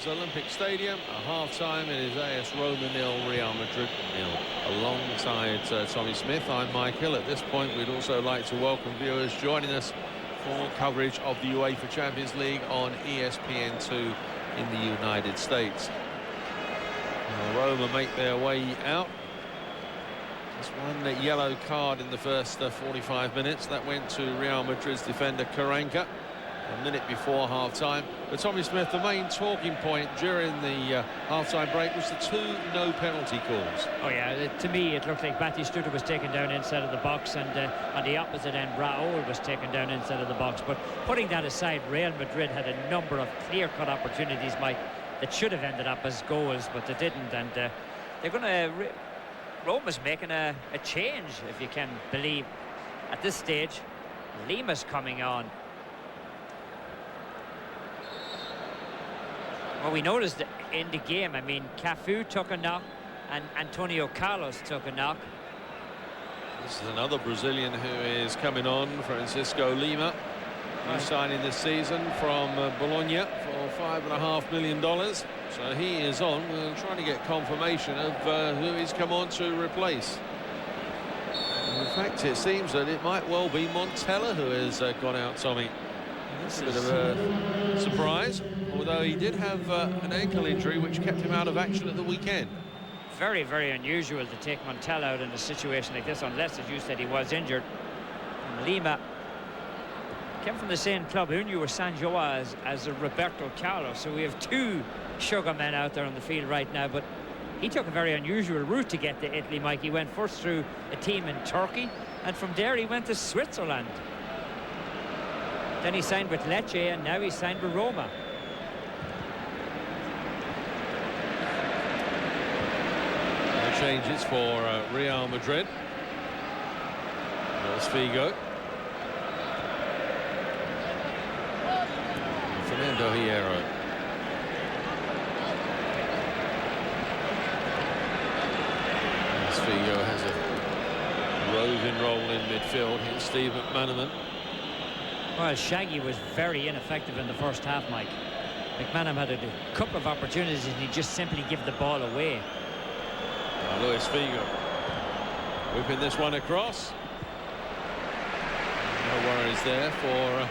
Madrid's Olympic Stadium. At half-time, it is AS Roma 0, Real Madrid 0. Alongside Tommy Smith, I'm Mike Hill. At this point, we'd also like to welcome viewers joining us for coverage of the UEFA Champions League on ESPN2 in the United States. Roma make their way out. Just one yellow card in the first 45 minutes. That went to Real Madrid's defender Karanka a minute before half-time. But Tommy Smith, the main talking point during the half-time break was the 2 no penalty calls. Oh yeah, to me it looked like Batistuta was taken down inside of the box, and on the opposite end Raul was taken down inside of the box. But putting that aside, Real Madrid had a number of clear-cut opportunities, Mike, that should have ended up as goals, but they didn't. And they're going to... Roma's making a change, if you can believe. At this stage, Lima's coming on. Well, we noticed in the game, I mean, Cafu took a knock and Antonio Carlos took a knock. This is another Brazilian who is coming on, Francisco Lima. New signing this season from Bologna for $5.5 million. So he is on. We're trying to get confirmation of who he's come on to replace. In fact, it seems that it might well be Montella who has gone out, Tommy. That's a bit of a surprise, although he did have an ankle injury which kept him out of action at the weekend. Very, very unusual to take Montella out in a situation like this, unless, as you said, he was injured. And Lima came from the same club, Union San João, as Roberto Carlos. So we have 2 sugar men out there on the field right now, but he took a very unusual route to get to Italy, Mike. He went first through a team in Turkey, and from there he went to Switzerland. Then he signed with Lecce, and now he signed with Roma. No changes for Real Madrid. There's Figo. Fernando Hierro. Figo has a roving role in midfield. Here's Steve McManaman. Well, Shaggy was very ineffective in the first half, Mike. McManaman had a couple of opportunities and he just simply gave the ball away. Luis Figo whipping this one across. No worries there for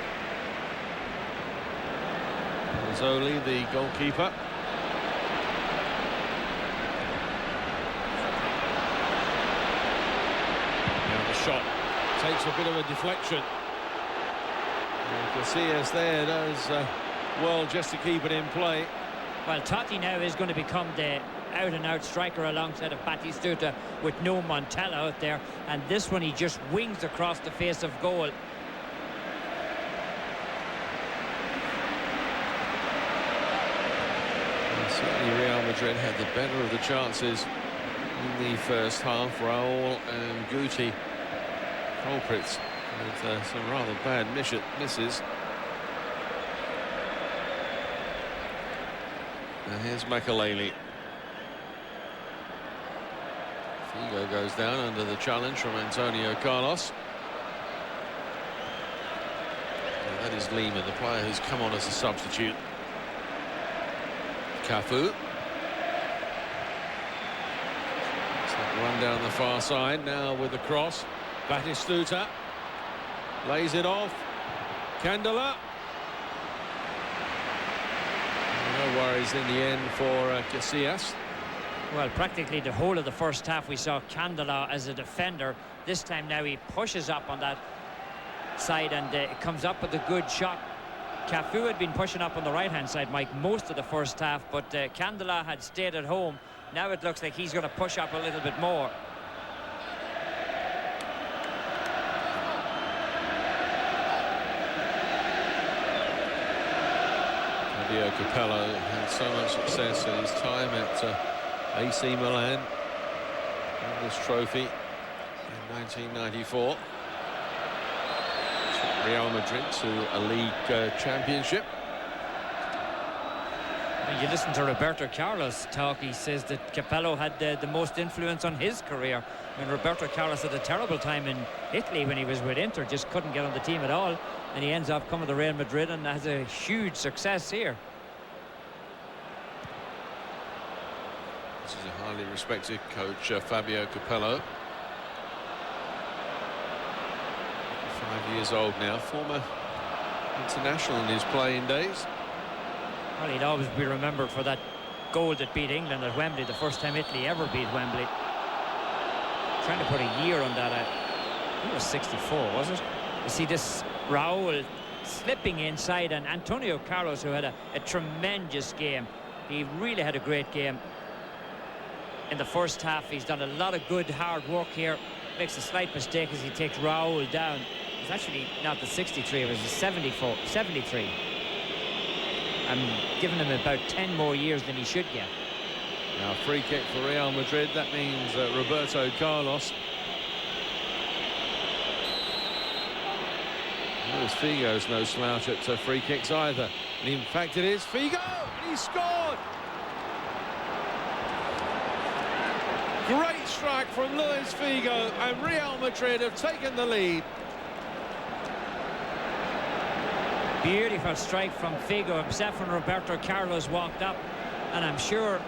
Zoli, the goalkeeper. Now the shot takes a bit of a deflection. Casillas there does well just to keep it in play. Well, Totti now is going to become the out-and-out striker alongside of Batistuta with no Montella out there, and this one he just wings across the face of goal. Certainly Real Madrid had the better of the chances in the first half. Raul and Guti culprits with some rather bad misses. And here's Makaleli. Figo goes down under the challenge from Antonio Carlos. And that is Lima, the player who's come on as a substitute. Cafu. Run down the far side now with the cross. Batistuta lays it off. Candela. No worries in the end for Casillas. Well, practically the whole of the first half we saw Candela as a defender. This time now he pushes up on that side and it comes up with a good shot. Cafu had been pushing up on the right-hand side, Mike, most of the first half, but Candela had stayed at home. Now it looks like he's going to push up a little bit more. Fabio Capello had so much success in his time at AC Milan. Won this trophy in 1994. Real Madrid to a league championship. When you listen to Roberto Carlos talk, he says that Capello had the most influence on his career. I mean, Roberto Carlos had a terrible time in Italy when he was with Inter, just couldn't get on the team at all, and he ends up coming to Real Madrid and has a huge success here. This is a highly respected coach, Fabio Capello. 5 years old now, former international in his playing days. Well, he'd always be remembered for that goal that beat England at Wembley, the first time Italy ever beat Wembley. Trying to put a year on that. I think it was 64, was it? You see this Raul slipping inside, and Antonio Carlos, who had a tremendous game. He really had a great game in the first half. He's done a lot of good hard work here. Makes a slight mistake as he takes Raul down. It's actually not the 63, it was the 73. I'm giving him about 10 more years than he should get. Now free kick for Real Madrid. That means Roberto Carlos. Luis Figo's no slouch at free kicks either. And in fact it is Figo, and he scored! Great strike from Luis Figo, and Real Madrid have taken the lead. Beautiful strike from Figo himself, when Roberto Carlos walked up, and I'm sure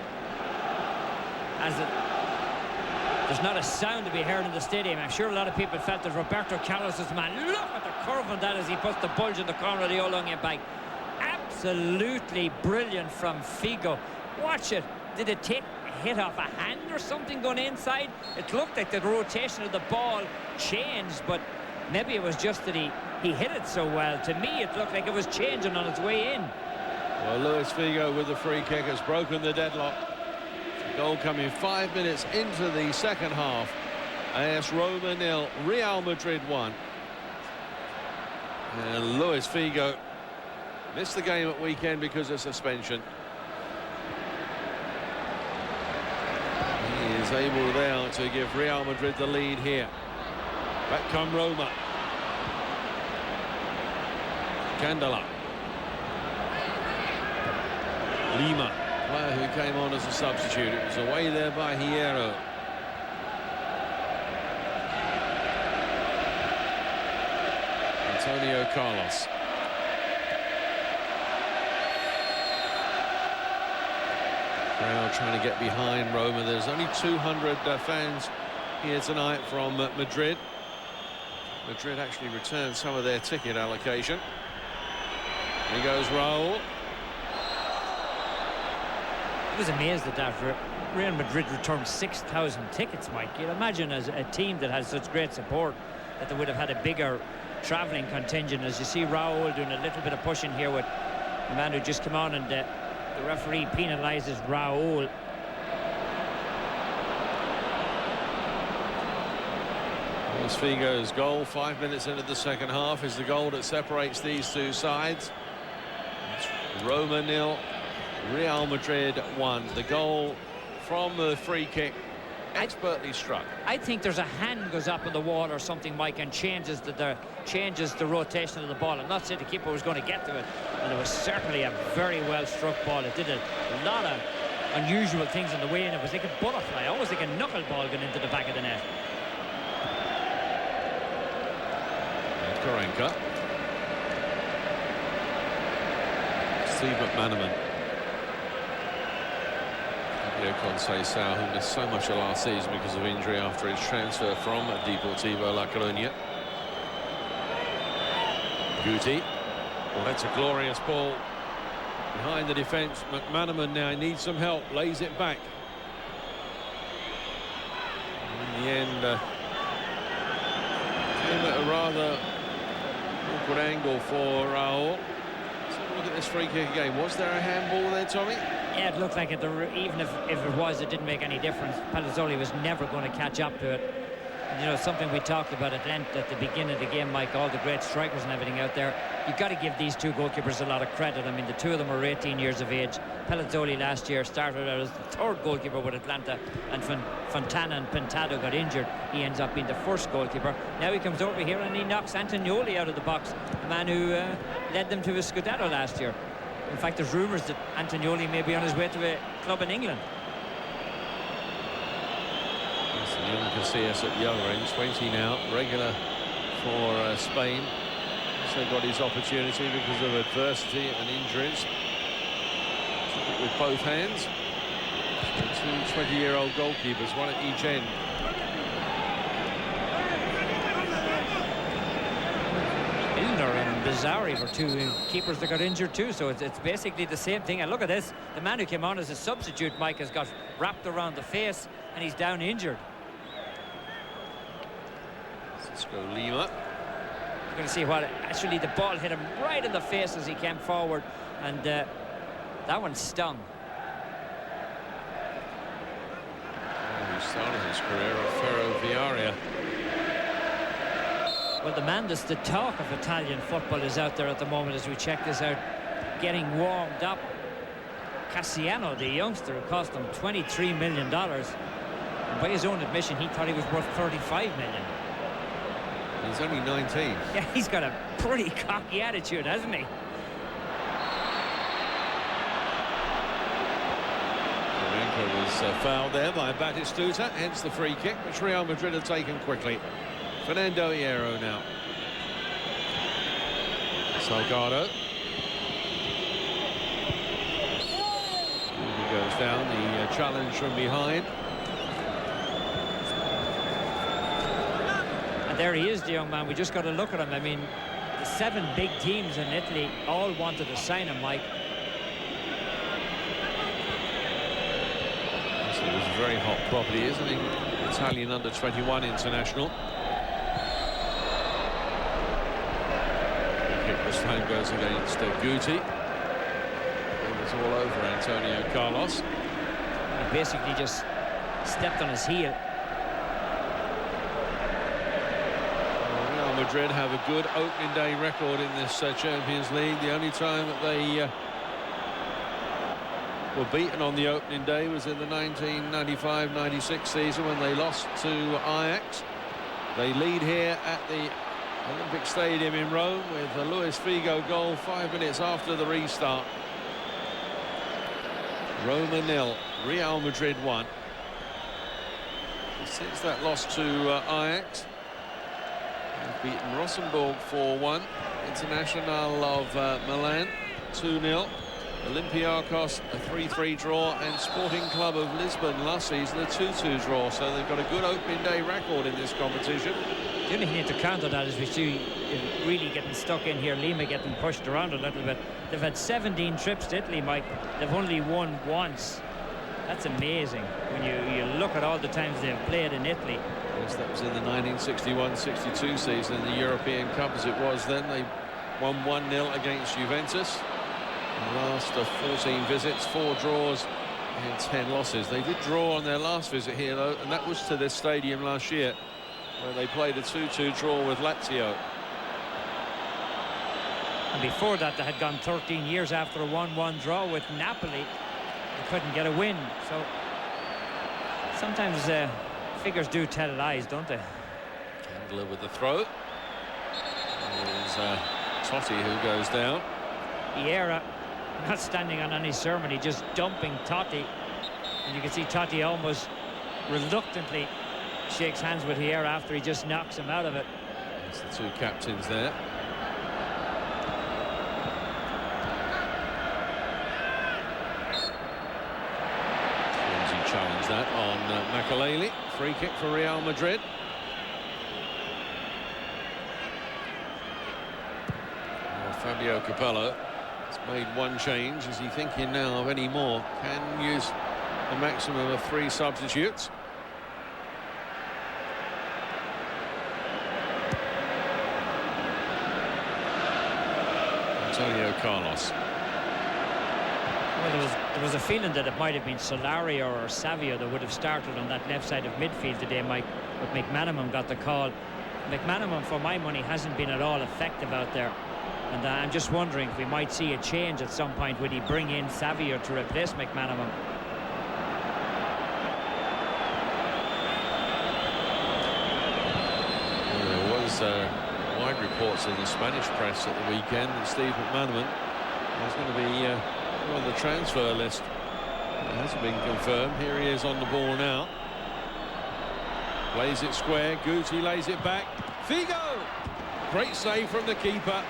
there's not a sound to be heard in the stadium. I'm sure a lot of people felt that Roberto Carlos is the man. Look at the curve on that as he puts the bulge in the corner of the Olonga bag. Absolutely brilliant from Figo. Watch it. Did it take a hit off a hand or something going inside? It looked like the rotation of the ball changed, but maybe it was just that he hit it so well. To me, it looked like it was changing on its way in. Well, Luis Figo with the free kick has broken the deadlock. Goal coming 5 minutes into the second half. AS Roma 0, Real Madrid 1. And Luis Figo missed the game at weekend because of suspension. He is able now to give Real Madrid the lead here. Back come Roma. Candela. Lima, player who came on as a substitute. It was away there by Hierro. Antonio Carlos. Crowd trying to get behind Roma. There's only 200 fans here tonight from Madrid. Madrid actually returned some of their ticket allocation. Here goes Raul. I was amazed at that. Real Madrid returned 6,000 tickets, Mike. You'd imagine as a team that has such great support that they would have had a bigger travelling contingent. As you see Raul doing a little bit of pushing here with the man who just came on, and the referee penalises Raul. Luis Figo's goal 5 minutes into the second half is the goal that separates these two sides. It's Roma 0, Real Madrid 1. The goal from the free kick, expertly struck. I think there's a hand goes up in the wall or something, Mike, and changes the rotation of the ball. I'm not saying the keeper was going to get to it, and it was certainly a very well struck ball. It did a lot of unusual things in the way, and it was like a butterfly, almost like a knuckleball going into the back of the net. Karenka. Steve McManaman. Conceição, who missed so much of last season because of injury after his transfer from Deportivo La Coruña. Guti. Well, that's a glorious ball behind the defence. McManaman now needs some help, lays it back. In the end, came at a rather awkward angle for Raul. Let's have a look at this free kick again. Was there a handball there, Tommy? Yeah, it looked like it. Even if it was, it didn't make any difference. Palazzoli was never going to catch up to it. And, you know, something we talked about at length at the beginning of the game, Mike, all the great strikers and everything out there. You've got to give these two goalkeepers a lot of credit. I mean, the two of them are 18 years of age. Palazzoli last year started out as the third goalkeeper with Atlanta, and Fontana and Pintado got injured. He ends up being the first goalkeeper. Now he comes over here and he knocks Antonioli out of the box, the man who led them to a Scudetto last year. In fact, there's rumours that Antonioli may be on his way to a club in England. Young Casillas at the other end, 20 now, regular for Spain. Also got his opportunity because of adversity and injuries. Took it with both hands. Two 20-year-old goalkeepers, one at each end. Milner and Bizzarri were two keepers that got injured too, so it's basically the same thing. And look at this, the man who came on as a substitute, Mike, has got wrapped around the face and he's down injured. Let's go Lima. You're going to see what, actually the ball hit him right in the face as he came forward, and that one stung. He started his career at Ferroviaria. Well, the man that's the talk of Italian football is out there at the moment as we check this out, getting warmed up. Cassiano, the youngster, who cost him $23 million. And by his own admission, he thought he was worth $35 million. He's only 19. Yeah, he's got a pretty cocky attitude, hasn't he? Lorenko was fouled there by Batistuta, hence the free kick, which Real Madrid have taken quickly. Fernando Hierro now. Salgado. He goes down, the challenge from behind. And there he is, the young man. We just got to look at him. I mean, the 7 big teams in Italy all wanted to sign him, Mike. This is a very hot property, isn't he? Italian under-21 international. This time goes against Guti. It was all over Antonio Carlos. He basically just stepped on his heel. Real Madrid have a good opening day record in this Champions League. The only time that they were beaten on the opening day was in the 1995-96 season when they lost to Ajax. They lead here at the Olympic Stadium in Rome with a Luis Figo goal 5 minutes after the restart. Roma 0, Real Madrid 1. Since that loss to Ajax, they've beaten Rosenborg 4-1, International of Milan 2-0, Olympiacos a 3-3 draw, and Sporting Club of Lisbon last season a 2-2 draw. So they've got a good opening day record in this competition. The only thing to counter that is we see really getting stuck in here, Lima getting pushed around a little bit. They've had 17 trips to Italy, Mike. They've only won once. That's amazing when you look at all the times they've played in Italy. Yes, that was in the 1961-62 season in the European Cup as it was then. They won 1-0 against Juventus. In the last 14 visits, 4 draws and 10 losses. They did draw on their last visit here, though, and that was to this stadium last year, where they played a 2-2 draw with Lazio. And before that, they had gone 13 years after a 1-1 draw with Napoli. They couldn't get a win. So sometimes figures do tell lies, don't they? Candler with the throw. There's Totti who goes down. Vieira not standing on any ceremony, just dumping Totti. And you can see Totti almost reluctantly shakes hands with Vieira after he just knocks him out of it. It's the two captains there. He challenged that on Makaleli. Free kick for Real Madrid. Fabio Capello has made one change. Is he thinking now of any more? Can use a maximum of 3 substitutes. Antonio Carlos. Well, there was a feeling that it might have been Solario or Savio that would have started on that left side of midfield today, Mike, but McManaman got the call. McManaman, for my money, hasn't been at all effective out there. And I'm just wondering if we might see a change at some point. Would he bring in Savio to replace McManaman? Well, there was wide reports in the Spanish press at the weekend that Steve McManaman was going to be on the transfer list. It hasn't been confirmed. Here he is on the ball now. Plays it square. Guti lays it back. Figo! Great save from the keeper.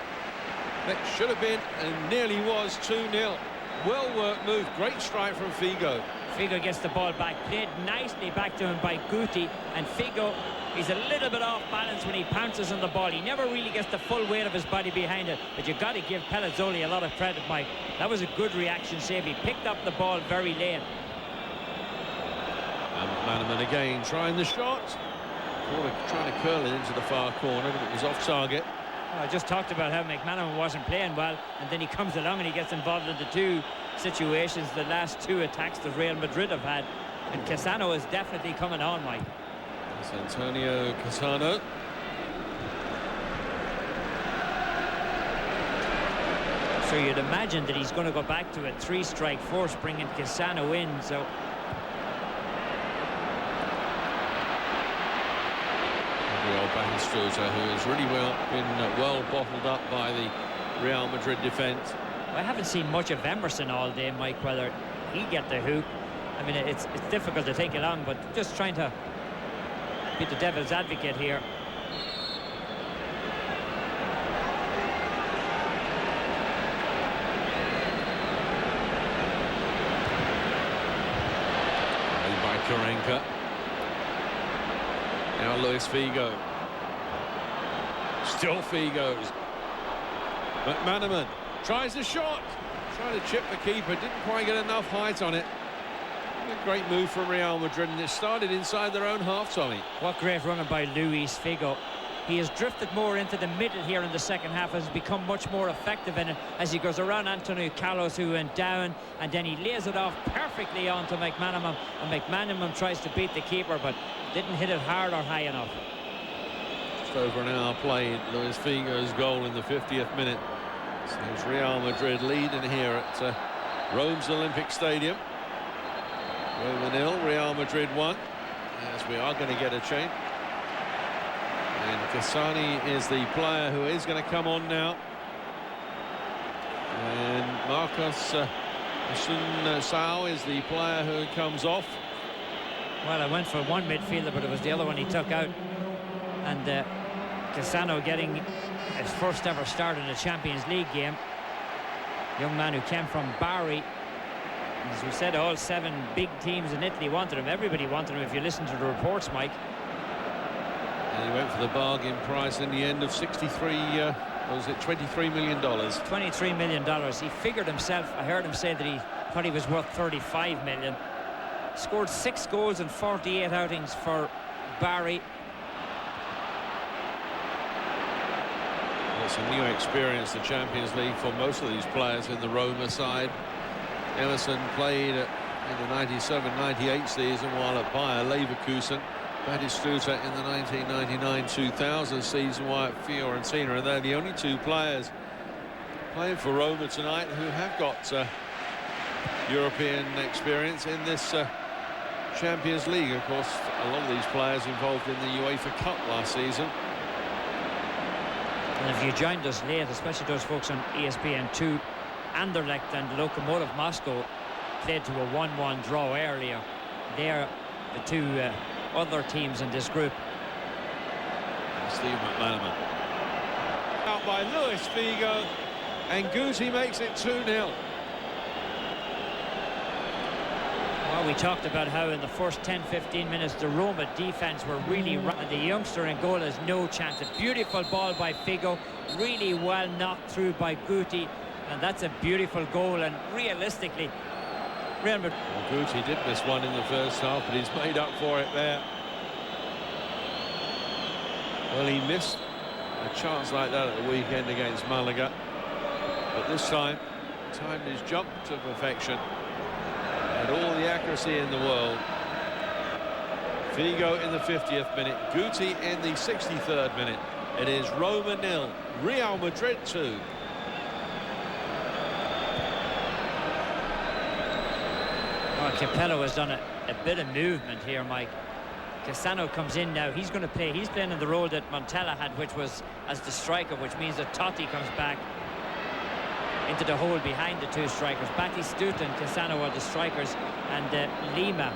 That should have been and nearly was 2-0. Well worked move. Great strike from Figo. Figo gets the ball back, played nicely back to him by Guti, and Figo, he's a little bit off balance when he pounces on the ball. He never really gets the full weight of his body behind it, but you've got to give Pellizzoli a lot of credit, Mike. That was a good reaction save. He picked up the ball very late. And McManaman again trying the shot. Trying to curl it into the far corner, but it was off target. Well, I just talked about how McManaman wasn't playing well, and then he comes along and he gets involved in the two situations, the last two attacks that Real Madrid have had. And Cassano is definitely coming on, Mike. It's Antonio Cassano. So you'd imagine that he's going to go back to a three-strike force, bringing Cassano in. So Batistuta, who has really been well bottled up by the Real Madrid defence. I haven't seen much of Emerson all day, Mike, whether he get the hook. I mean, it's difficult to take it on, but just trying to be the devil's advocate here. And by Karenka. Now Luis Figo. Still Figo's. McManaman tries the shot. Trying to chip the keeper. Didn't quite get enough height on it. A great move from Real Madrid, and it started inside their own half, Tommy. What great running by Luis Figo. He has drifted more into the middle here in the second half, has become much more effective in it as he goes around Antonio Carlos, who went down, and then he lays it off perfectly onto McManaman, and McManaman tries to beat the keeper but didn't hit it hard or high enough. Just over an hour played. Luis Figo's goal in the 50th minute. So it's Real Madrid leading here at Rome's Olympic Stadium. Roma 0, Real Madrid 1. As we are going to get a change. And Cassani is the player who is going to come on now. And Marcos Sao is the player who comes off. Well, I went for one midfielder, but it was the other one he took out. And Cassano getting his first ever start in a Champions League game. Young man who came from Bari. As we said, all 7 big teams in Italy wanted him. Everybody wanted him if you listen to the reports, Mike. And he went for the bargain price in the end of 63, was it $23 million? $23 million. He figured himself, I heard him say that he thought he was worth $35 million. Scored 6 goals in 48 outings for Bari. It's a new experience, the Champions League, for most of these players in the Roma side. Emerson played in the 97-98 season while at Bayer Leverkusen. Batistuta in the 1999-2000 season while at Fiorentina. And they're the only 2 players playing for Roma tonight who have got European experience in this Champions League. Of course, a lot of these players involved in the UEFA Cup last season. And if you joined us late, especially those folks on ESPN2, Anderlecht and Lokomotiv Moscow played to a 1-1 draw earlier. They're the 2 other teams in this group. And Steve McManaman. Out by Luis Figo, and Guti makes it 2-0. Well, we talked about how in the first 10-15 minutes the Roma defense were really the youngster in goal has no chance. A beautiful ball by Figo, really well knocked through by Guti, and that's a beautiful goal. And realistically, Real Madrid. Well, Guti did miss one in the first half, but he's made up for it there. Well, he missed a chance like that at the weekend against Malaga, but this time timed his jump to perfection. And all the accuracy in the world. Figo in the 50th minute, Guti in the 63rd minute. It is Roma 0, Real Madrid 2. Well, Capello has done a bit of movement here, Mike. Cassano comes in now. He's going to play. He's playing in the role that Montella had, which was as the striker, which means that Totti comes back into the hole behind the 2 strikers. Batistuta and Cassano are the strikers, and Lima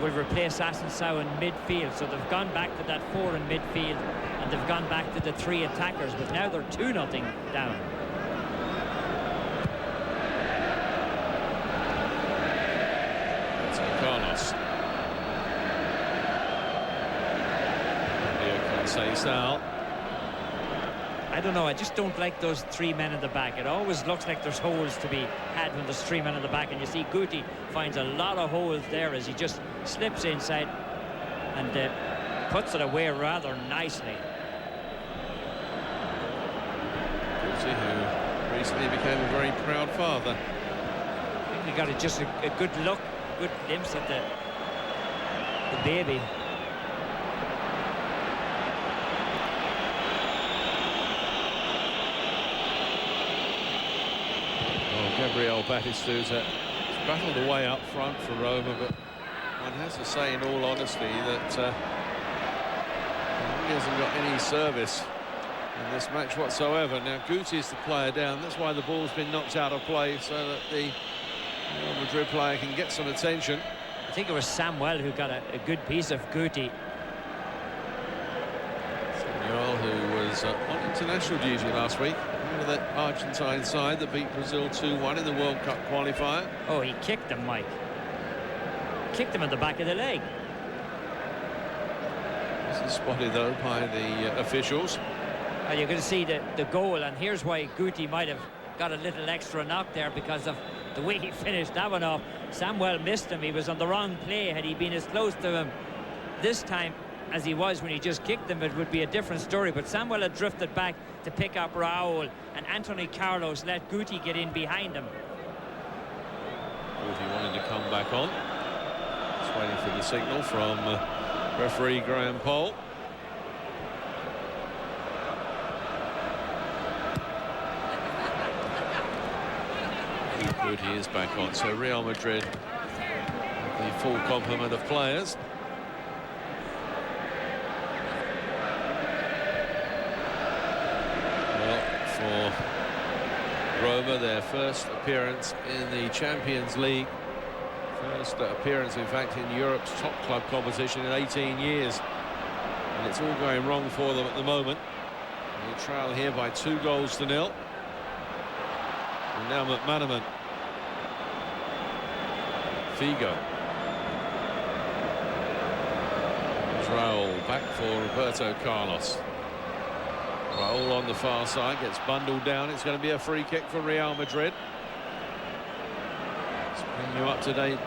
will replace Asensio in midfield. So they've gone back to that 4 in midfield, and they've gone back to the 3 attackers, but now they're 2-0 down. It's a would say, Sal. I don't know, I just don't like those 3 men in the back. It always looks like there's holes to be had when there's 3 men in the back, and you see Guti finds a lot of holes there as he just slips inside and puts it away rather nicely. Guti, who recently became a very proud father. I think he got just a good look, good glimpse at the baby. Gabriel Batistuta has battled away up front for Roma, but one has to say in all honesty that he hasn't got any service in this match whatsoever. Now Guti is the player down, that's why the ball's been knocked out of play, so that the Real Madrid player can get some attention. I think it was Samuel who got a good piece of Guti. Samuel, who was on international duty last week. That Argentine side that beat Brazil 2-1 in the World Cup qualifier. Oh, he kicked him, Mike. Kicked him in the back of the leg. This is spotted, though, by the officials. Well, you're going to see the goal, and here's why Guti might have got a little extra knock there, because of the way he finished that one off. Samuel missed him. He was on the wrong play. Had he been as close to him this time as he was when he just kicked him, it would be a different story. But Samuel had drifted back to pick up Raul, and Anthony Carlos let Guti get in behind him. Guti wanted to come back on. Just waiting for the signal from referee Graham Poll. Guti is back on, so Real Madrid, the full complement of players. For Roma, their first appearance in the Champions League. First appearance, in fact, in Europe's top club competition in 18 years. And it's all going wrong for them at the moment. They trail here by 2-0. And now McManaman. Figo. There's Raul back for Roberto Carlos. Raul on the far side, gets bundled down. It's going to be a free kick for Real Madrid. Let's bring you up to date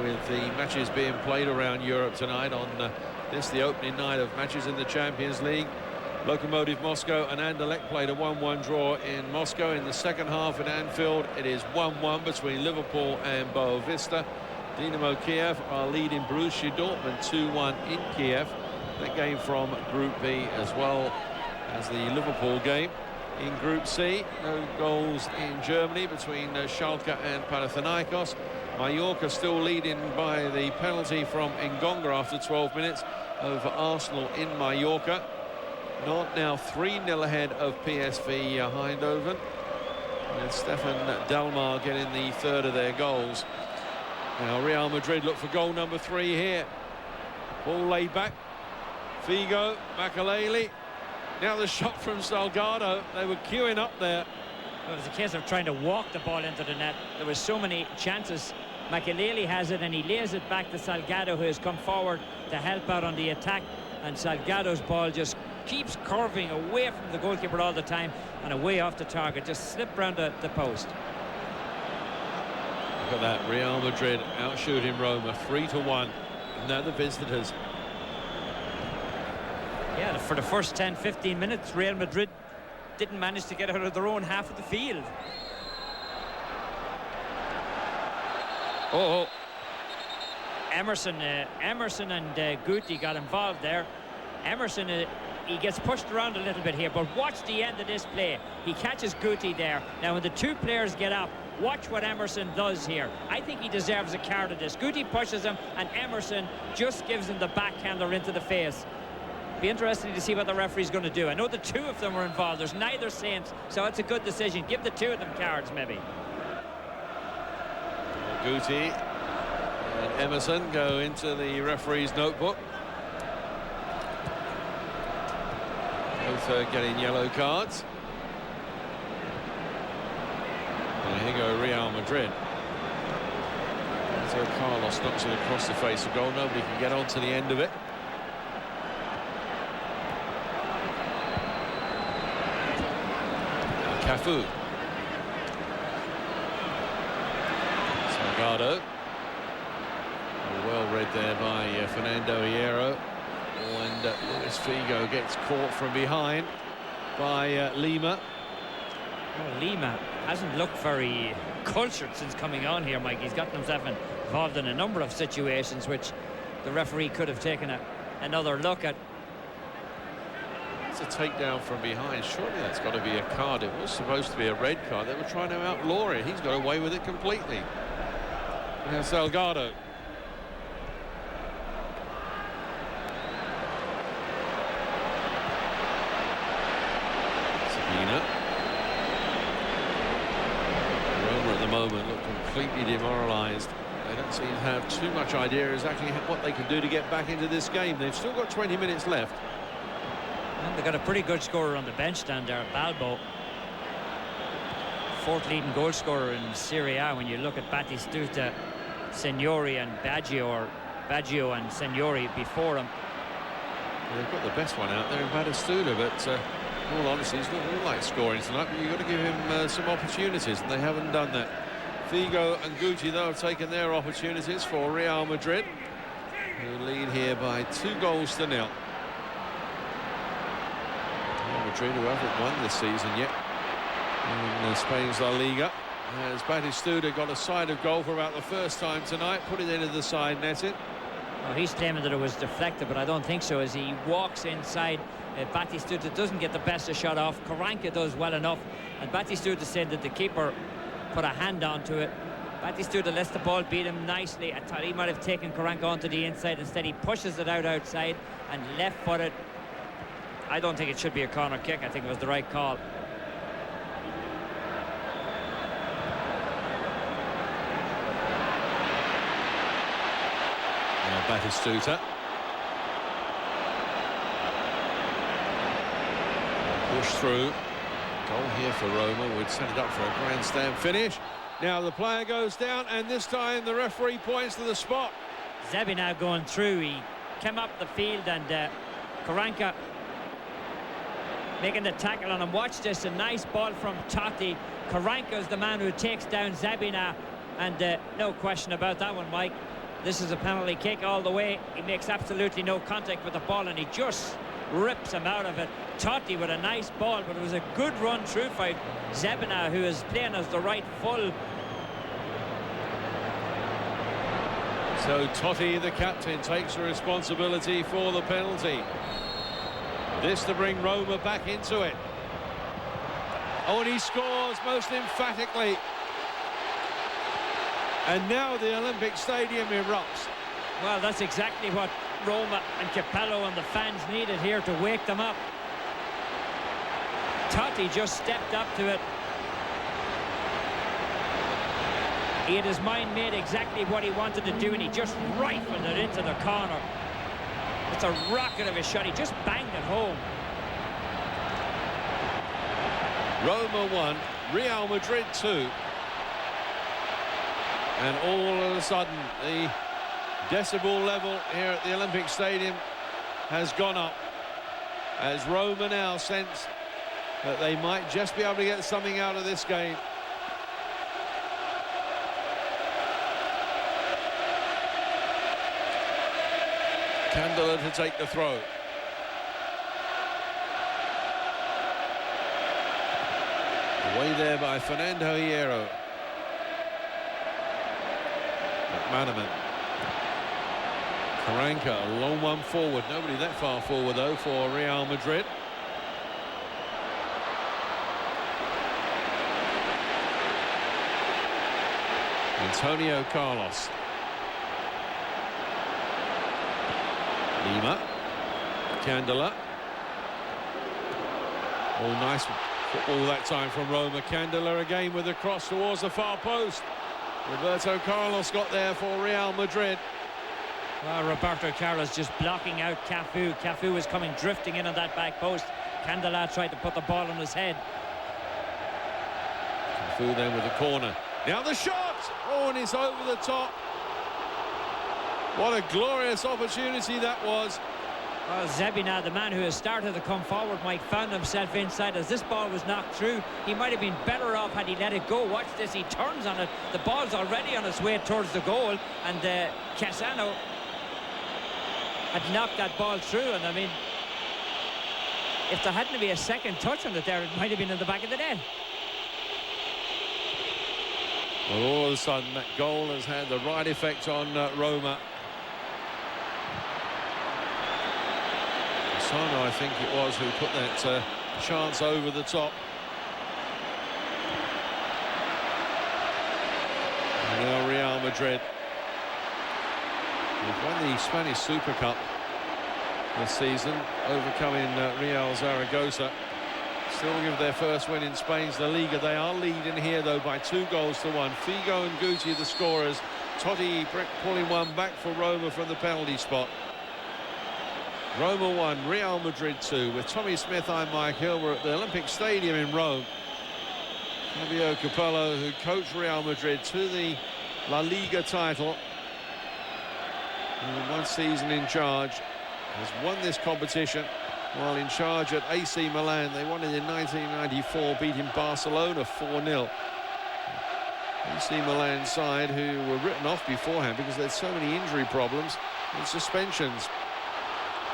with the matches being played around Europe tonight on the opening night of matches in the Champions League. Lokomotiv Moscow and Anderlecht played a 1-1 draw in Moscow. In the second half at Anfield, it is 1-1 between Liverpool and Boavista. Dynamo Kiev are leading Borussia Dortmund 2-1 in Kiev. That game from Group B as well as the Liverpool game. In Group C, no goals in Germany between Schalke and Panathinaikos. Mallorca still leading by the penalty from Ngonga after 12 minutes over Arsenal in Mallorca. Not now 3-0 ahead of PSV Eindhoven. And Stefan Delmar getting the third of their goals. Now Real Madrid look for goal number 3 here. Ball laid back. Figo, Makelele. Now the shot from Salgado. They were queuing up there. Well, it was a case of trying to walk the ball into the net. There was so many chances. Makelele has it, and he lays it back to Salgado, who has come forward to help out on the attack. And Salgado's ball just keeps curving away from the goalkeeper all the time and away off the target. Just slipped round the post. Look at that. Real Madrid outshooting Roma 3-1. Now the visitors. Yeah, for the first 10-15 minutes, Real Madrid didn't manage to get out of their own half of the field. Oh. Emerson and Guti got involved there. Emerson, he gets pushed around a little bit here, but watch the end of this play. He catches Guti there. Now, when the two players get up, watch what Emerson does here. I think he deserves a card of this. Guti pushes him, and Emerson just gives him the backhander into the face. Be interesting to see what the referee's going to do. I know the two of them were involved. There's neither saint, so it's a good decision. Give the two of them cards, maybe. Guti and Emerson go into the referee's notebook. Both are getting yellow cards. And here go Real Madrid. So Carlos knocks it across the face of goal. Nobody can get on to the end of it. Cafu. Salgado. Well read there by Fernando Hierro. And Luis Figo gets caught from behind by Lima. Well, Lima hasn't looked very cultured since coming on here, Mike. He's gotten himself involved in a number of situations which the referee could have taken another look at. It's a takedown from behind. Surely that's got to be a card. It was supposed to be a red card. They were trying to outlaw it. He's got away with it completely. Now Salgado. Roma at the moment look completely demoralised. They don't seem to have too much idea exactly what they can do to get back into this game. They've still got 20 minutes left. And they've got a pretty good scorer on the bench down there, Balbo. Fourth leading goal scorer in Serie A when you look at Batistuta, Signori and Baggio, or Baggio and Signori before him. They've got the best one out there in Batistuta, but in all honesty, he's not really like scoring tonight, but you've got to give him some opportunities, and they haven't done that. Figo and Guti, though, have taken their opportunities for Real Madrid, who lead here by 2-0. Real Madrid, who haven't won this season yet in Spain's La Liga. As Batistuta got a side of goal for about the first time tonight, put it into the side netting. Well, he's claiming that it was deflected, but I don't think so. As he walks inside, Batistuta doesn't get the best of shot off. Karanka does well enough, and Batistuta said that the keeper put a hand onto it. Batistuta lets the ball beat him nicely. I thought he might have taken Karanka onto the inside. Instead, he pushes it outside and left-footed. I don't think it should be a corner kick. I think it was the right call. Now Batistuta. Push through. Goal here for Roma. Would set it up for a grandstand finish. Now the player goes down, and this time the referee points to the spot. Zebi now going through. He came up the field, and Karanka making the tackle on him. Watch this, a nice ball from Totti. Karanka is the man who takes down Zabina, and no question about that one, Mike. This is a penalty kick all the way. He makes absolutely no contact with the ball, and he just rips him out of it. Totti with a nice ball, but it was a good run through by Zabina, who is playing as the right full. So Totti, the captain, takes the responsibility for the penalty. This to bring Roma back into it. Oh, and he scores most emphatically. And now the Olympic Stadium erupts. Well, that's exactly what Roma and Capello and the fans needed here to wake them up. Totti just stepped up to it. He had his mind made exactly what he wanted to do, and he just rifled it into the corner. It's a rocket of a shot. He just banged it home. Roma 1, Real Madrid 2. And all of a sudden, the decibel level here at the Olympic Stadium has gone up, as Roma now sense that they might just be able to get something out of this game. Candela to take the throw. Away there by Fernando Hierro. McManaman. Karanka, a long one forward. Nobody that far forward, though, for Real Madrid. Antonio Carlos. Lima. Candela. All nice football that time from Roma. Candela again with a cross towards the far post. Roberto Carlos got there for Real Madrid. Well, Roberto Carlos just blocking out Cafu. Cafu was coming drifting in on that back post. Candela tried to put the ball on his head. Cafu then with the corner. Now the shot! Oh, and it's over the top. What a glorious opportunity that was. Well, Zebina, the man who has started to come forward, Mike, found himself inside. As this ball was knocked through, he might have been better off had he let it go. Watch this, he turns on it. The ball's already on its way towards the goal, and Cassano had knocked that ball through. And I mean, if there hadn't been a second touch on it there, it might have been in the back of the net. Well, all of a sudden, that goal has had the right effect on Roma. Sano, I think it was, who put that chance over the top. And now Real Madrid. They've won the Spanish Super Cup this season, overcoming Real Zaragoza. Still give their first win in Spain's La Liga. They are leading here, though, by 2-1. Figo and Guti, the scorers. Totti pulling one back for Roma from the penalty spot. Roma 1, Real Madrid 2. With Tommy Smith, I'm Mike Hill. We're at the Olympic Stadium in Rome. Fabio Capello, who coached Real Madrid to the La Liga title, in 1 season in charge, has won this competition while in charge at AC Milan. They won it in 1994, beating Barcelona 4-0. AC Milan side who were written off beforehand because there's so many injury problems and suspensions.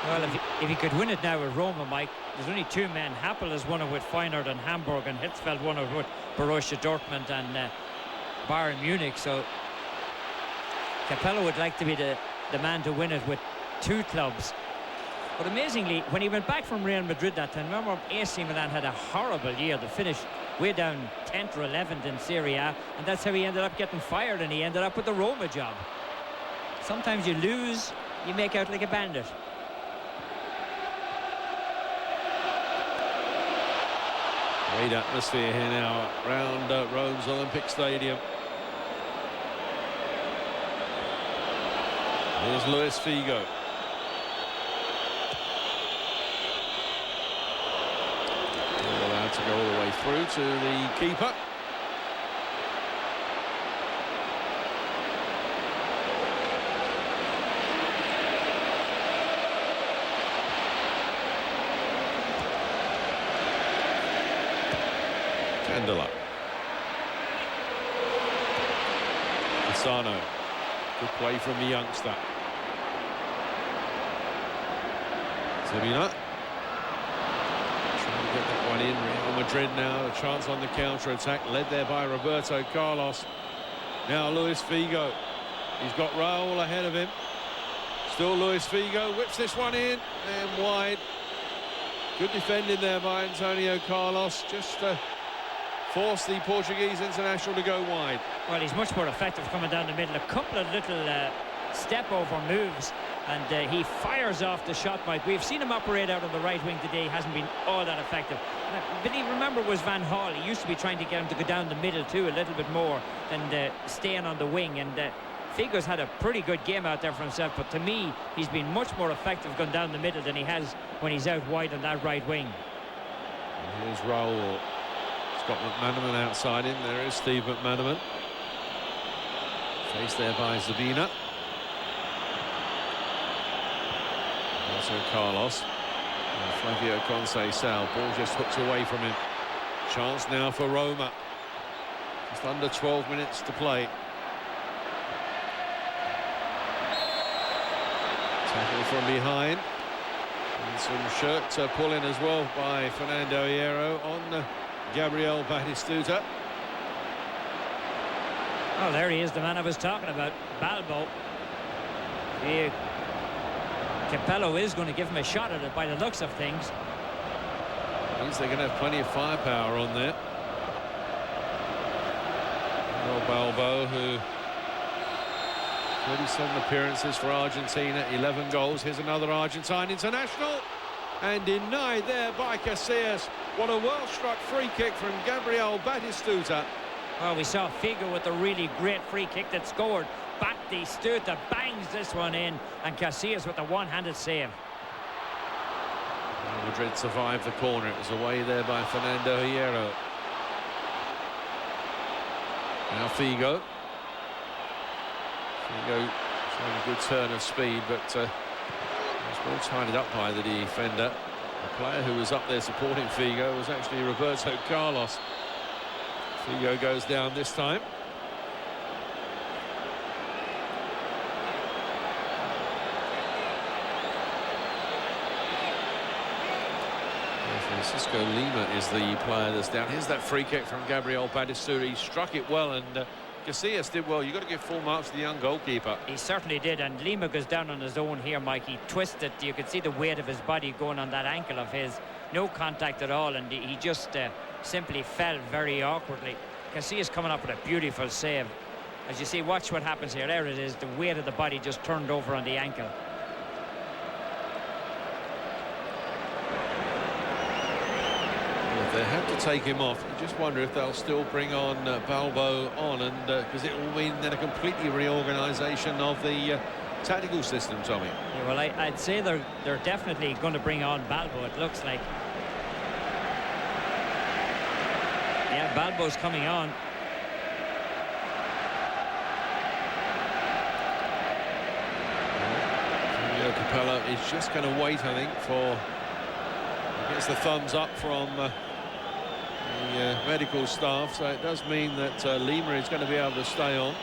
Well, if he could win it now with Roma, Mike, there's only 2 men. Happel has won it with Feyenoord and Hamburg, and Hitzfeld won it with Borussia Dortmund and Bayern Munich. So Capello would like to be the man to win it with 2 clubs. But amazingly, when he went back from Real Madrid that time, remember AC Milan had a horrible year. They finished way down 10th or 11th in Serie A, and that's how he ended up getting fired, and he ended up with the Roma job. Sometimes you lose, you make out like a bandit. Great atmosphere here now around Rome's Olympic Stadium. Here's Luis Figo. Allowed to go all the way through to the keeper. DELLA. Cassano. Good play from the youngster. Zebina. Trying to get that one in. Real Madrid now. A chance on the counter-attack. Led there by Roberto Carlos. Now Luis Figo. He's got Raul ahead of him. Still Luis Figo. Whips this one in. And wide. Good defending there by Antonio Carlos. Just force the Portuguese international to go wide. Well, he's much more effective coming down the middle. A couple of little step-over moves, and he fires off the shot, Mike. We've seen him operate out on the right wing today. He hasn't been all that effective. But remember, it was Van Gaal. He used to be trying to get him to go down the middle, too, a little bit more than staying on the wing. And Figo's had a pretty good game out there for himself, but to me, he's been much more effective going down the middle than he has when he's out wide on that right wing. And here's Raul. Got McManaman outside him. There is Steve McManaman. Faced there by Zebina. Also Carlos. And Flavio Conceição. Ball just hooked away from him. Chance now for Roma. Just under 12 minutes to play. Tackle from behind. And some shirt pulling as well by Fernando Hierro on Gabriel Batistuta. Oh, there he is, the man I was talking about, Balbo. Capello is going to give him a shot at it by the looks of things. Means they're going to have plenty of firepower on there. Well, Balbo, who 37 appearances for Argentina, 11 goals. Here's another Argentine international. And denied there by Casillas. What a well-struck free kick from Gabriel Batistuta. Well, we saw Figo with a really great free kick that scored. Batistuta bangs this one in, and Casillas with a one-handed save. Real Madrid survived the corner. It was away there by Fernando Hierro. Now Figo. Figo showing a good turn of speed, but All tied up by the defender. The player who was up there supporting Figo was actually Roberto Carlos. Figo goes down this time. Francisco Lima is the player that's down. Here's that free kick from Gabriel Batistuta. He struck it well, and Casillas did well. You've got to give full marks to the young goalkeeper. He certainly did, and Lima goes down on his own here, Mike. He twisted. You could see the weight of his body going on that ankle of his. No contact at all, and he just simply fell very awkwardly. Casillas coming up with a beautiful save. As you see, watch what happens here. There it is. The weight of the body just turned over on the ankle. They have to take him off. You just wonder if they'll still bring on Balbo on, and because it will mean then a completely reorganisation of the tactical system, Tommy. Yeah, well, I'd say they're definitely going to bring on Balbo. It looks like. Yeah, Balbo's coming on. Fabio Capello is just going to wait, I think, for. He gets the thumbs up from. The medical staff, so it does mean that Lima is going to be able to stay on.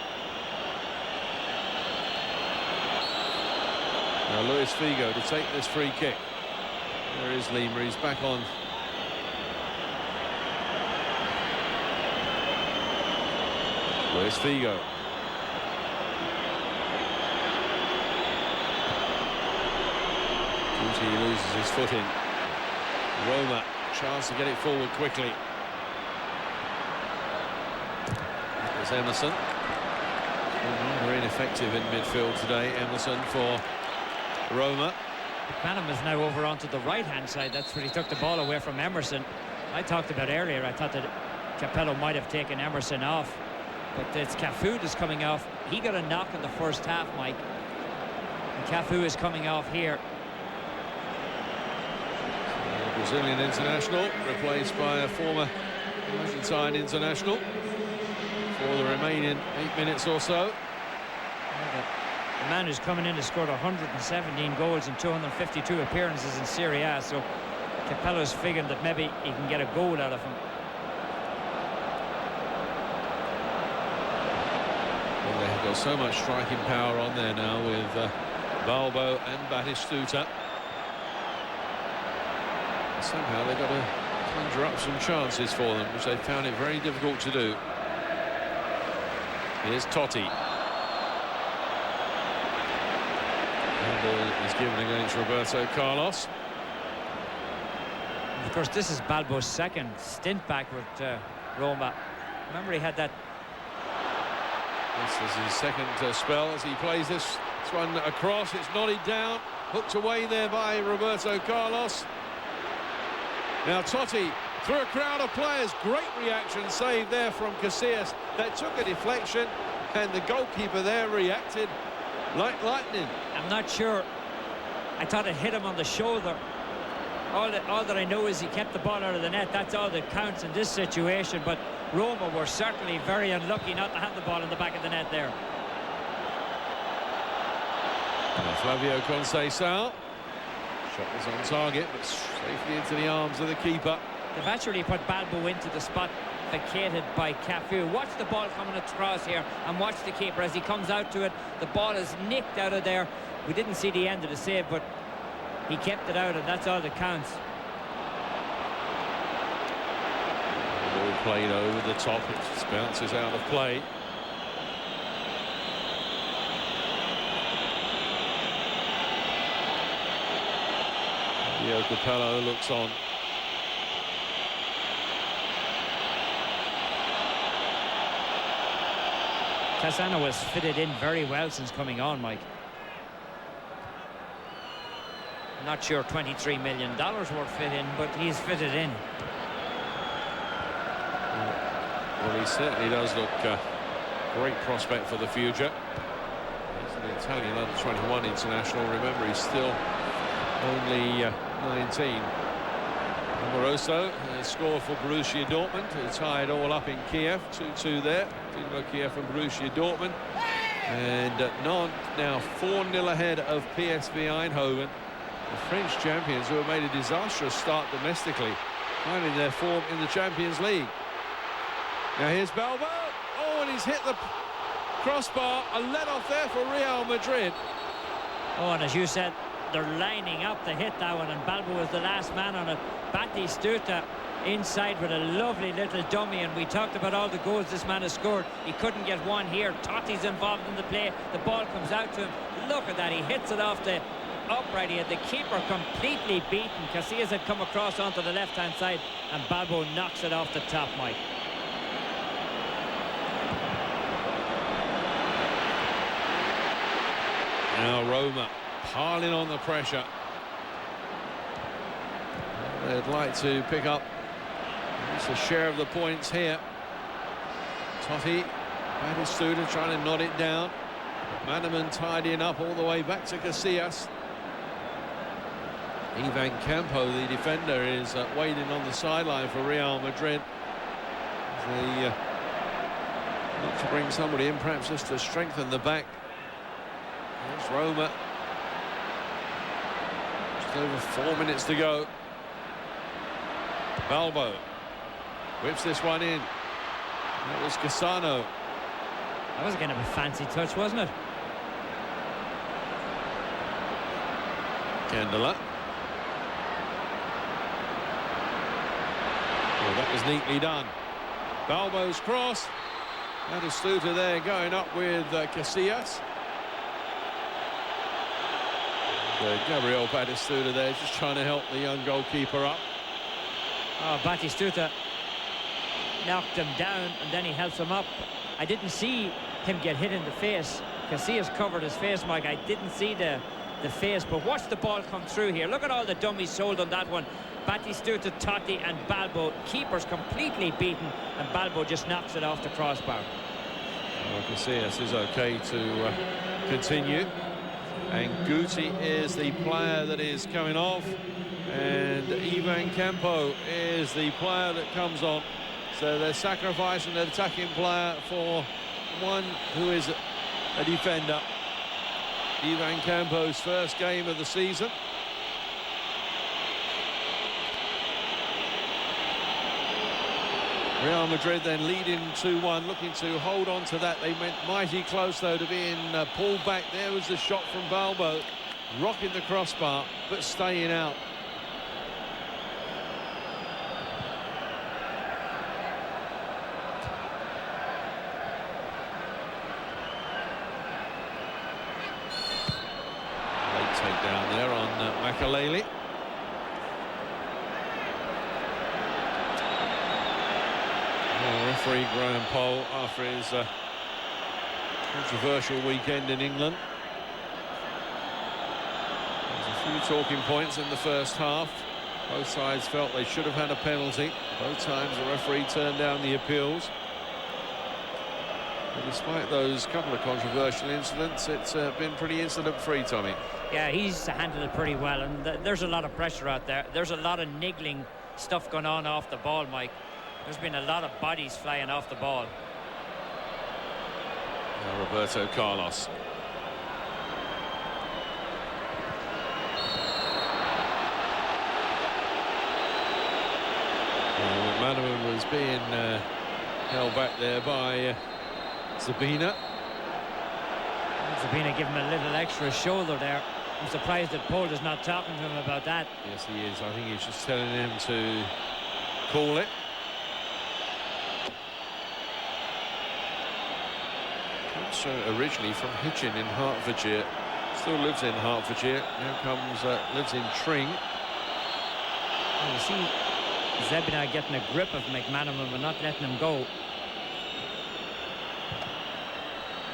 Now Luis Figo to take this free kick. There is Lima, he's back on. Luis Figo. Guti loses his footing. Roma, chance to get it forward quickly. There's Emerson. Very ineffective in midfield today. Emerson for Roma. McManaman is now over onto the right-hand side. That's where he took the ball away from Emerson. I talked about earlier, I thought that Capello might have taken Emerson off, but it's Cafu that's coming off. He got a knock in the first half, Mike. And Cafu is coming off here. Brazilian international replaced by a former Argentine international for the remaining 8 minutes or so. The man who's coming in has scored 117 goals in 252 appearances in Serie A, so Capello's figuring that maybe he can get a goal out of him. Well, they've got so much striking power on there now with Balbo and Batistuta. Somehow they've got to conjure up some chances for them, which they found it very difficult to do. Here's Totti. Handball is given against Roberto Carlos. Of course, this is Balbo's second stint back with Roma. Remember, he had that. This is his second spell as he plays this one across. It's nodded down, hooked away there by Roberto Carlos. Now Totti through a crowd of players. Great reaction save there from Casillas. That took a deflection, and the goalkeeper there reacted like lightning. I'm not sure. I thought it hit him on the shoulder. All that I know is he kept the ball out of the net. That's all that counts in this situation. But Roma were certainly very unlucky not to have the ball in the back of the net there. Flavio Conceição. Shot was on target, but safely into the arms of the keeper. They've actually put Balbo into the spot vacated by Cafu. Watch the ball coming across here, and watch the keeper as he comes out to it. The ball is nicked out of there. We didn't see the end of the save, but he kept it out, and that's all that counts. Ball played over the top. It just bounces out of play. Capello looks on. Cassano has fitted in very well since coming on, Mike. I'm not sure $23 million worth fit in, but he's fitted in. Well, he certainly does look a great prospect for the future. He's an Italian under-21 international. Remember, he's still only 19. Amoroso scored for Borussia Dortmund. It's tied all up in Kiev. 2-2 there. Dynamo Kiev from Borussia Dortmund. And Nantes now 4-0 ahead of PSV Eindhoven. The French champions, who have made a disastrous start domestically, finding their form in the Champions League. Now here's Balbo. Oh, and he's hit the crossbar. A let-off there for Real Madrid. Oh, and as you said, they're lining up to hit that one, and Balbo was the last man on it. Batistuta inside with a lovely little dummy, and we talked about all the goals this man has scored. He couldn't get one here. Totti's involved in the play. The ball comes out to him. Look at that. He hits it off the upright. He had the keeper completely beaten. Casillas had come across onto the left-hand side, and Balbo knocks it off the top, Mike. Now Roma piling on the pressure. They'd like to pick up a share of the points here. Totti, Batistuta trying to knot it down. Maneman tidying up all the way back to Casillas. Ivan Campo, the defender, is waiting on the sideline for Real Madrid. They look to bring somebody in, perhaps just to strengthen the back. There's Roma. Just over 4 minutes to go. Balbo whips this one in. That was Cassano. That was kind of a fancy touch, wasn't it? Candela. Well, that was neatly done. Balbo's cross. Batistuta there going up with Casillas. Gabriel Batistuta there just trying to help the young goalkeeper up. Oh, Batistuta knocked him down, and then he helps him up. I didn't see him get hit in the face. Casillas covered his face, Mike. I didn't see the face, but watch the ball come through here. Look at all the dummies sold on that one. Batistuta, Totti and Balbo. Keeper's completely beaten, and Balbo just knocks it off the crossbar. Well, Casillas is okay to continue. And Guti is the player that is coming off. And Ivan Campo is the player that comes on. So they're sacrificing an attacking player for one who is a defender. Ivan Campo's first game of the season. Real Madrid then leading 2-1, looking to hold on to that. They went mighty close, though, to being pulled back. There was the shot from Balbo, rocking the crossbar, but staying out. Late takedown there on Makaleli. Referee Graham Poll, after his controversial weekend in England. There's a few talking points in the first half. Both sides felt they should have had a penalty. Both times the referee turned down the appeals. But despite those couple of controversial incidents, it's been pretty incident-free, Tommy. Yeah, he's handled it pretty well, and there's a lot of pressure out there. There's a lot of niggling stuff going on off the ball, Mike. There's been a lot of bodies flying off the ball. Now Roberto Carlos. Maneman was being held back there by Zabina. Zabina giving him a little extra shoulder there. I'm surprised that Paul is not talking to him about that. Yes, he is. I think he's just telling him to call it. Originally from Hitchin in Hertfordshire, still lives in Hertfordshire. Now comes lives in Tring. Well, you see Zabina getting a grip of McManaman but not letting him go.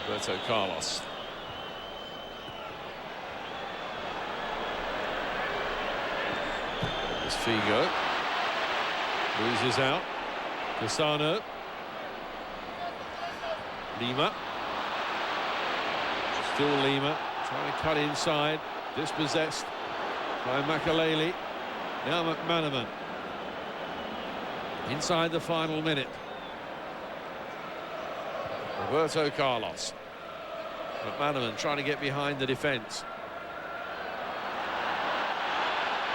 Roberto Carlos. There's Figo. Loses out. Cassano. Lima. Still Lima, trying to cut inside, dispossessed by Makaleli. Now McManaman. Inside the final minute. Roberto Carlos. McManaman trying to get behind the defence.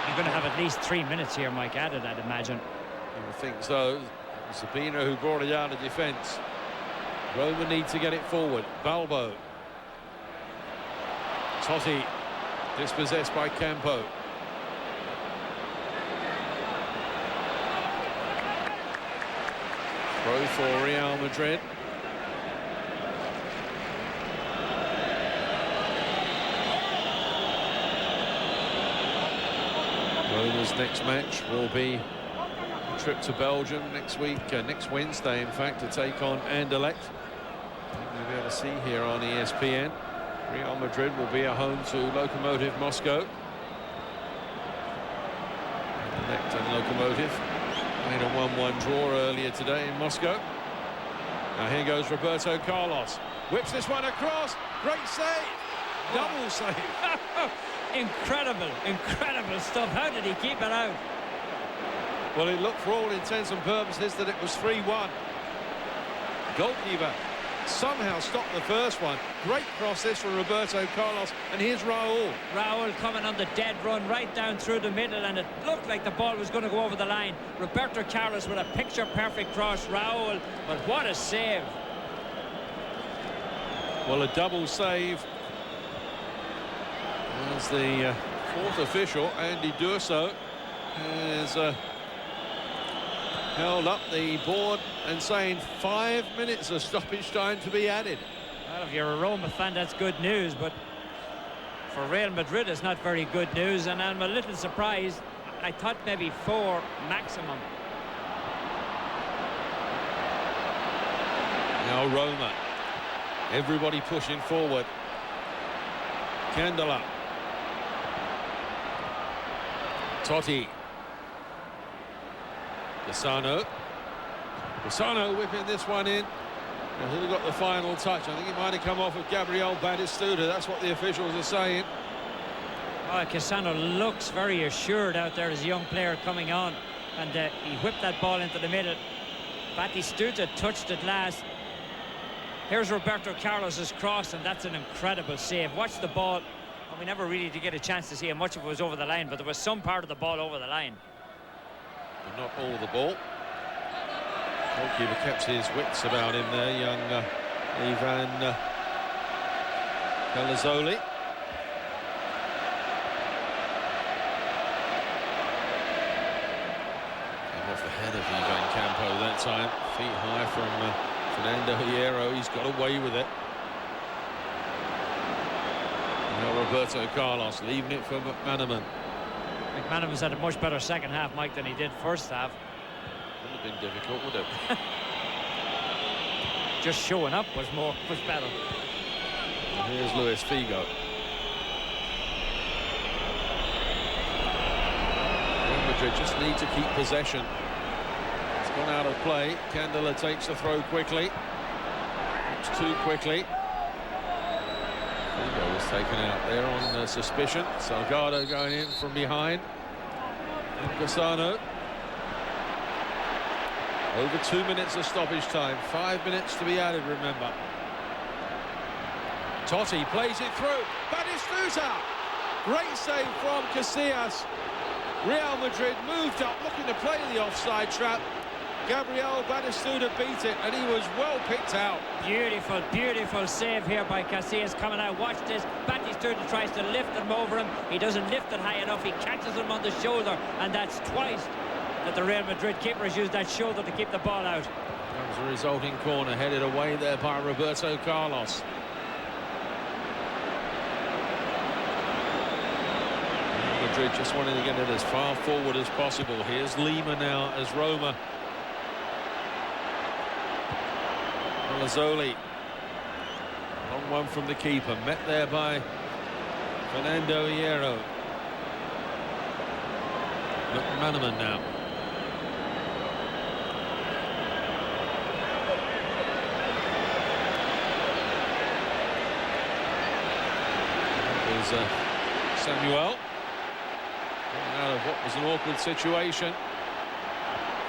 You're going to have at least 3 minutes here, Mike, added, I'd imagine. You would think so. Sabina who brought it out of defence. Roma need to get it forward. Balbo. Totti dispossessed by Campo. Throw for Real Madrid. Roma's next match will be a trip to Belgium next week, next Wednesday, in fact, to take on Anderlecht. You'll be able to see here on ESPN. Real Madrid will be at home to Lokomotiv Moscow. Anderlecht and Lokomotiv made a 1-1 draw earlier today in Moscow. Now here goes Roberto Carlos. Whips this one across. Great save. Double save. Incredible, incredible stuff. How did he keep it out? Well, it looked for all intents and purposes that it was 3-1. Goalkeeper somehow stopped the first one. Great cross this from Roberto Carlos, and here's Raul. Raul coming on the dead run right down through the middle, and it looked like the ball was going to go over the line. Roberto Carlos with a picture-perfect cross. Raul, but what a save. Well, a double save. As the fourth official, Andy Durso, has held up the board and saying 5 minutes of stoppage time to be added. Well, if you're a Roma fan, that's good news, but for Real Madrid, it's not very good news, and I'm a little surprised. I thought maybe 4 maximum. Now Roma, everybody pushing forward. Candela. Totti. Cassano whipping this one in. And who got the final touch? I think it might have come off of Gabriel Batistuta. That's what the officials are saying. Oh, Cassano looks very assured out there as a young player coming on. And he whipped that ball into the middle. Batistuta touched it last. Here's Roberto Carlos's cross, and that's an incredible save. Watch the ball. And we never really did get a chance to see how much of it was over the line, but there was some part of the ball over the line. But not all of the ball. Goalkeeper kept his wits about him there, young Ivan Pelazzoli. Came off the head of Ivan Campo that time. Feet high from Fernando Hierro. He's got away with it. Now Roberto Carlos leaving it for McManaman. McManaman's had a much better second half, Mike, than he did first half. Wouldn't have been difficult, would it? Just showing up was better. And here's Luis Figo. Real Madrid just need to keep possession. It's gone out of play. Candela takes the throw quickly. It's too quickly. Figo was taken out there on suspicion. Salgado going in from behind. And Cassano. Over 2 minutes of stoppage time. 5 minutes to be added, remember. Totti plays it through. Batistuta! Great save from Casillas. Real Madrid moved up, looking to play the offside trap. Gabriel Batistuta beat it, and he was well picked out. Beautiful, beautiful save here by Casillas coming out. Watch this. Batistuta tries to lift him over him. He doesn't lift it high enough. He catches him on the shoulder, and that's twice that the Real Madrid keeper has used that shoulder to keep the ball out. That was a resulting corner headed away there by Roberto Carlos. Real Madrid just wanting to get it as far forward as possible. Here's Lima now as Roma. Pelazzoli. Long one from the keeper. Met there by Fernando Hierro. McManaman now. Samuel out of what was an awkward situation.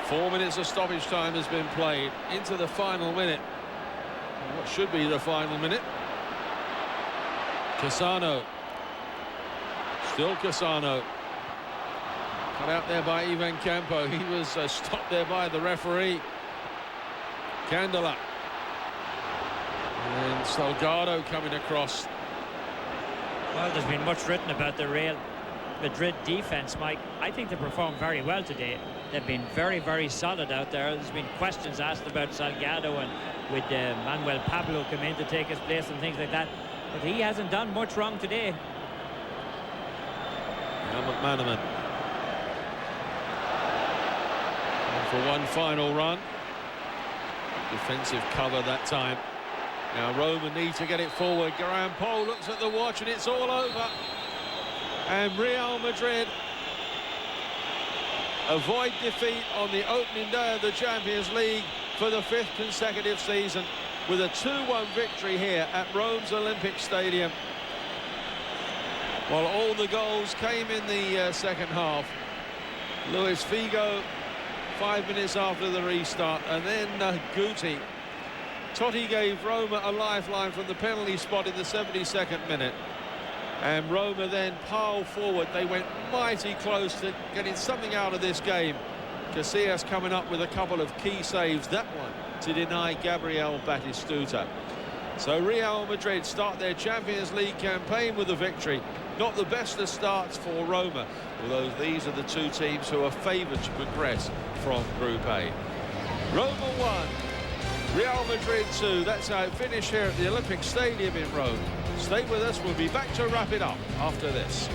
4 minutes of stoppage time has been played into the final minute. What should be the final minute. Cassano. Still Cassano. Cut out there by Ivan Campo. He was stopped there by the referee. Candela. And Salgado coming across. Well, there's been much written about the Real Madrid defense, Mike. I think they performed very well today. They've been very, very solid out there. There's been questions asked about Salgado and with Manuel Pablo come in to take his place and things like that. But he hasn't done much wrong today. Now McManaman. And for one final run. Defensive cover that time. Now Roma need to get it forward. Graham Paul looks at the watch and it's all over. And Real Madrid avoid defeat on the opening day of the Champions League for the 5th consecutive season with a 2-1 victory here at Rome's Olympic Stadium. While all the goals came in the second half. Luis Figo 5 minutes after the restart, and then Guti. Totti gave Roma a lifeline from the penalty spot in the 72nd minute. And Roma then piled forward. They went mighty close to getting something out of this game. Casillas coming up with a couple of key saves, that one to deny Gabriel Batistuta. So Real Madrid start their Champions League campaign with a victory. Not the best of starts for Roma, although these are the two teams who are favoured to progress from Group A. Roma 1, Real Madrid 2. That's how it finished here at the Olympic Stadium in Rome. Stay with us. We'll be back to wrap it up after this.